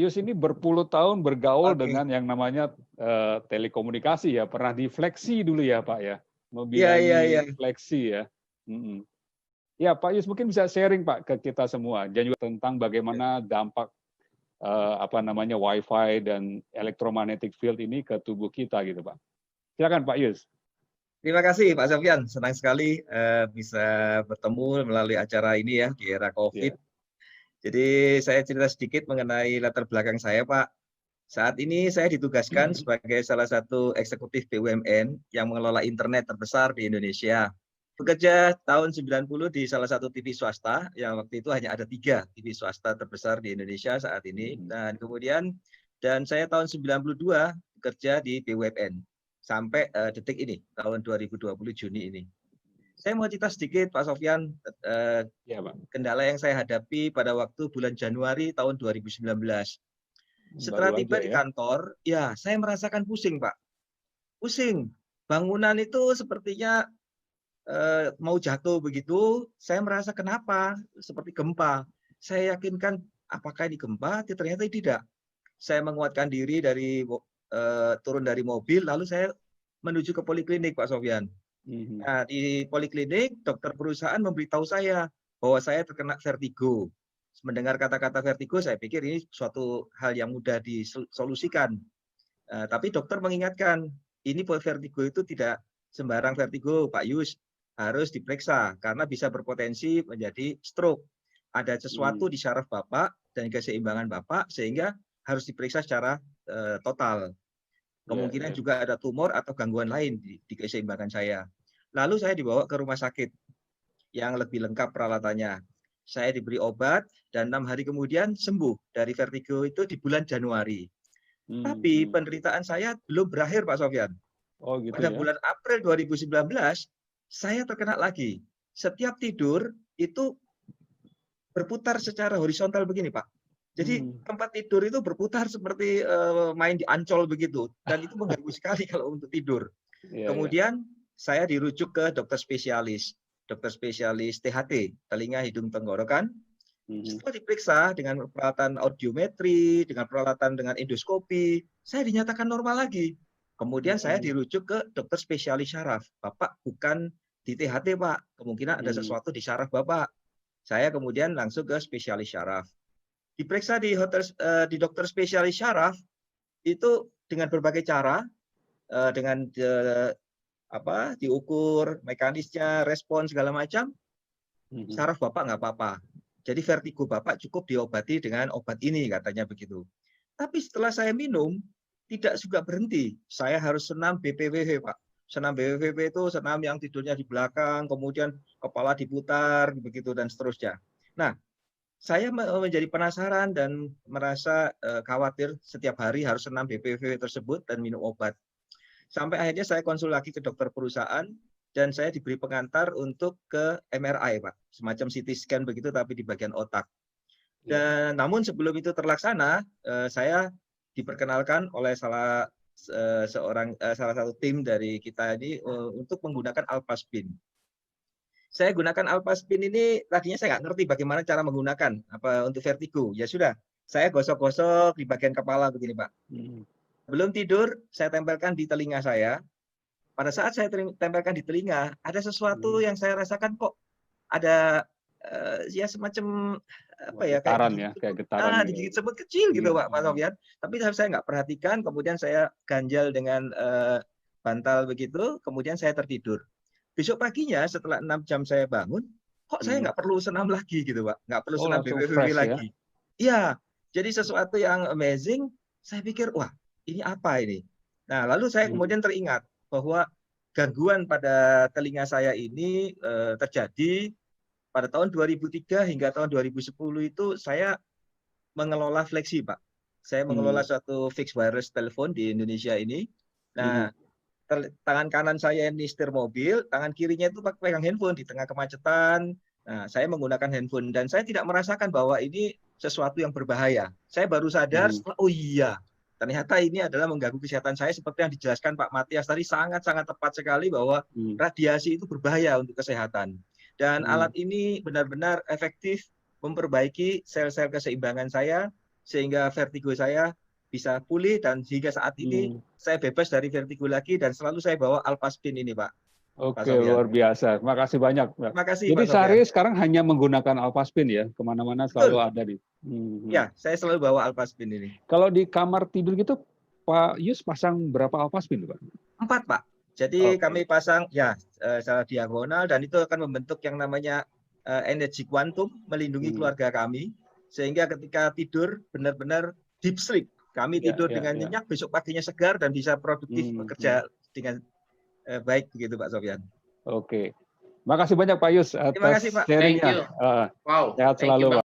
Yus ini berpuluh tahun bergaul Oke. dengan yang namanya telekomunikasi ya. Pernah di Fleksi dulu ya Pak ya, Iya, iya, iya. membidangi Fleksi ya. Mm-mm. Ya Pak Yus mungkin bisa sharing Pak ke kita semua dan juga tentang bagaimana dampak Wi-Fi dan electromagnetic field ini ke tubuh kita gitu Pak. Silakan Pak Yus. Terima kasih Pak Sofyan. Senang sekali bisa bertemu melalui acara ini ya di era COVID. Yeah. Jadi saya cerita sedikit mengenai latar belakang saya, Pak. Saat ini saya ditugaskan sebagai salah satu eksekutif BUMN yang mengelola internet terbesar di Indonesia. Bekerja tahun 90 di salah satu TV swasta, yang waktu itu hanya ada 3 TV swasta terbesar di Indonesia saat ini. Dan saya tahun 92 bekerja di BUMN sampai detik ini, tahun 2020 Juni ini. Saya mau cerita sedikit Pak Sofyan, Ya, Pak. kendala yang saya hadapi pada waktu bulan Januari tahun 2019. Setelah tiba di kantor, ya saya merasakan pusing Pak. Pusing. Bangunan itu sepertinya mau jatuh begitu, saya merasa kenapa? Seperti gempa. Saya yakinkan apakah ini gempa, ternyata tidak. Saya menguatkan diri dari turun dari mobil, lalu saya menuju ke poliklinik Pak Sofyan. Nah, di poliklinik, dokter perusahaan memberitahu saya bahwa saya terkena vertigo. Mendengar kata-kata vertigo, saya pikir ini suatu hal yang mudah disolusikan. Tapi dokter mengingatkan, ini vertigo itu tidak sembarang vertigo, Pak Yus. Harus diperiksa, karena bisa berpotensi menjadi stroke. Ada sesuatu di syaraf Bapak dan keseimbangan Bapak, sehingga harus diperiksa secara total. Kemungkinan juga ada tumor atau gangguan lain di keseimbangan saya. Lalu saya dibawa ke rumah sakit yang lebih lengkap peralatannya. Saya diberi obat dan 6 hari kemudian sembuh dari vertigo itu di bulan Januari. Tapi penderitaan saya belum berakhir Pak Sofyan. Oh, gitu pada ya? bulan April 2019 saya terkena lagi. Setiap tidur itu berputar secara horizontal begini Pak. Jadi tempat tidur itu berputar seperti main di Ancol begitu, dan itu mengganggu sekali kalau untuk tidur. Kemudian saya dirujuk ke dokter spesialis THT, telinga hidung tenggorokan. Setelah diperiksa dengan peralatan audiometri, dengan peralatan dengan endoskopi, saya dinyatakan normal lagi. Kemudian saya dirujuk ke dokter spesialis syaraf. Bapak bukan di THT Pak, kemungkinan ada sesuatu di syaraf Bapak. Saya kemudian langsung ke spesialis syaraf. Diperiksa di dokter spesialis syaraf itu dengan berbagai cara, dengan diukur mekanisnya, respon segala macam, syaraf Bapak nggak apa-apa. Jadi vertigo Bapak cukup diobati dengan obat ini, katanya begitu. Tapi setelah saya minum, tidak juga berhenti. Saya harus senam BPWV Pak. Senam BPWV itu senam yang tidurnya di belakang, kemudian kepala diputar, begitu dan seterusnya. Nah, saya menjadi penasaran dan merasa khawatir setiap hari harus senam BPV tersebut dan minum obat. Sampai akhirnya saya konsul lagi ke dokter perusahaan dan saya diberi pengantar untuk ke MRI, Pak. Semacam CT scan begitu tapi di bagian otak. Dan namun sebelum itu terlaksana, saya diperkenalkan oleh salah satu tim dari kita ini untuk menggunakan Alpha-Spin. Saya gunakan Alpha-Spin ini, tadinya saya nggak ngerti bagaimana cara menggunakan untuk vertigo. Ya sudah, saya gosok-gosok di bagian kepala begini Pak. Belum tidur, saya tempelkan di telinga saya. Pada saat saya tempelkan di telinga, ada sesuatu yang saya rasakan kok ada ya semacam getaran kayak getaran digigit semut kecil gitu Pak Sofyan. Tapi saya nggak perhatikan, kemudian saya ganjal dengan bantal begitu, kemudian saya tertidur. Besok paginya setelah 6 jam saya bangun, kok saya nggak perlu senam lagi gitu Pak, nggak perlu senam BPVV lagi. Iya, jadi sesuatu yang amazing. Saya pikir wah ini apa ini. Nah lalu saya kemudian teringat bahwa gangguan pada telinga saya ini terjadi pada tahun 2003 hingga tahun 2010 itu saya mengelola Fleksi Pak. Saya mengelola suatu fixed wireless telepon di Indonesia ini. Nah tangan kanan saya ini setir mobil, tangan kirinya itu pegang handphone di tengah kemacetan. Nah, saya menggunakan handphone dan saya tidak merasakan bahwa ini sesuatu yang berbahaya. Saya baru sadar setelah, oh iya, ternyata ini adalah mengganggu kesehatan saya seperti yang dijelaskan Pak Matias tadi, sangat-sangat tepat sekali bahwa radiasi itu berbahaya untuk kesehatan. Dan alat ini benar-benar efektif memperbaiki sel-sel keseimbangan saya sehingga vertigo saya bisa pulih dan hingga saat ini saya bebas dari vertigo lagi dan selalu saya bawa Alphaspin ini, Pak. Oke, luar biasa. Terima kasih banyak, Pak. Terima kasih, Jadi Pak sehari Sofyan. sekarang hanya menggunakan Alphaspin ya, kemana-mana selalu ada di. Ya, saya selalu bawa Alphaspin ini. Kalau di kamar tidur gitu, Pak Yus pasang berapa Alphaspin, Pak? 4, Pak. Jadi kami pasang ya secara diagonal dan itu akan membentuk yang namanya energi kuantum, melindungi keluarga kami sehingga ketika tidur benar-benar deep sleep. Kami tidur dengan nyenyak, besok paginya segar dan bisa produktif bekerja dengan baik begitu, Pak Sofyan. Oke. Makasih banyak Pak Yus atas Terima kasih, Pak. sharingnya. Wow. Sehat selalu, Pak.